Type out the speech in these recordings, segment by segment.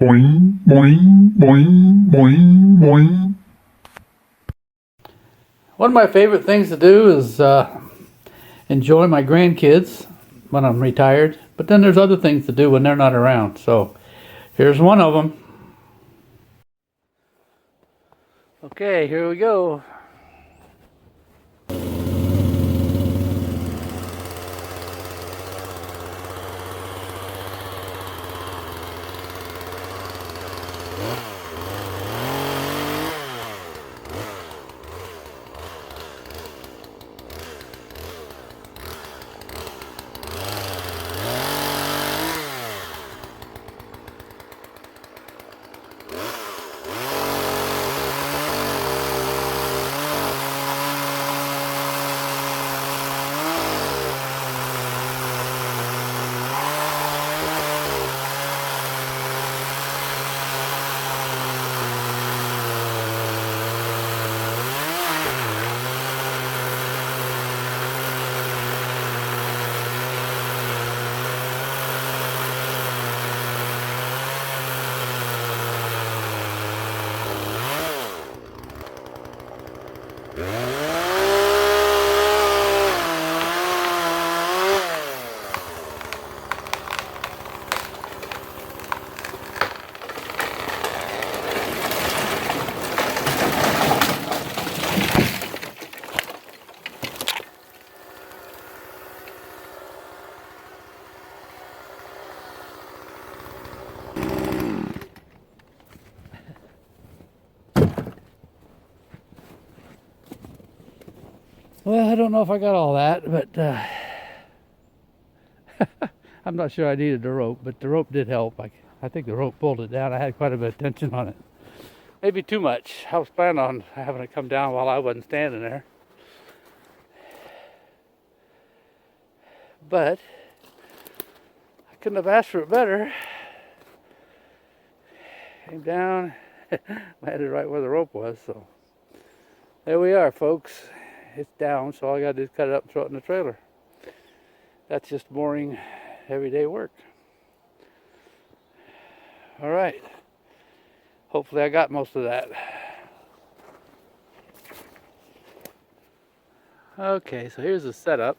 Boing, boing, boing, boing, boing. One of my favorite things to do is enjoy my grandkids when I'm retired. But then there's other things to do when they're not around. So here's one of them. Okay, here we go. Well, I don't know if I got all that, but I'm not sure I needed the rope, but the rope did help. I think the rope pulled it down. I had quite a bit of tension on it. Maybe too much. I was planning on having it come down while I wasn't standing there. But I couldn't have asked for it better. Came down, landed right where the rope was, so there we are, folks. It's down, so all I gotta do is cut it up and throw it in the trailer. That's just boring, everyday work. All right. Hopefully I got most of that. Okay, so here's the setup.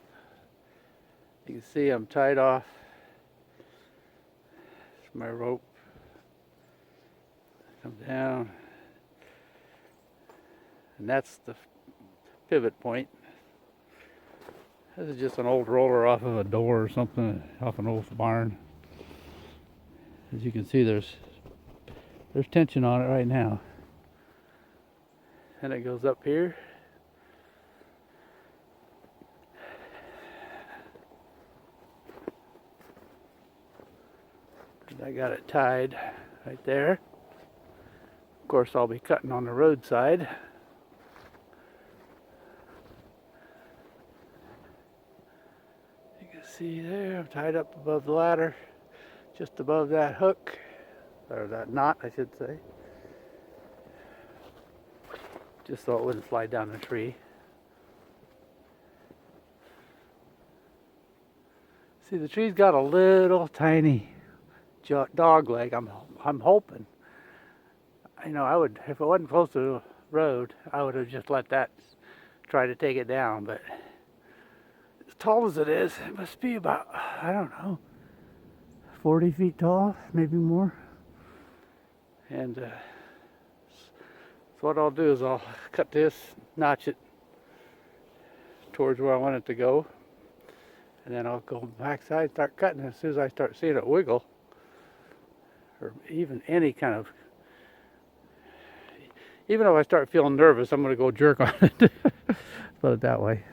You can see I'm tied off. It's my rope. Come down. And that's the pivot point. This is just an old roller off of a door or something, off an old barn. As you can see, there's tension on it right now. And it goes up here. And I got it tied right there. Of course, I'll be cutting on the roadside. You can see there, I'm tied up above the ladder, just above that hook, or that knot, I should say. Just so it wouldn't slide down the tree. See, the tree's got a little tiny dog leg. I'm hoping. You know, I would, if it wasn't close to the road, I would have just let that try to take it down. But as tall as it is, it must be about, I don't know, 40 feet tall, maybe more. And so what I'll do is I'll cut this, notch it towards where I want it to go, and then I'll go backside, start cutting. As soon as I start seeing it wiggle, or even any kind of, even if I start feeling nervous, I'm going to go jerk on it. Put it that way.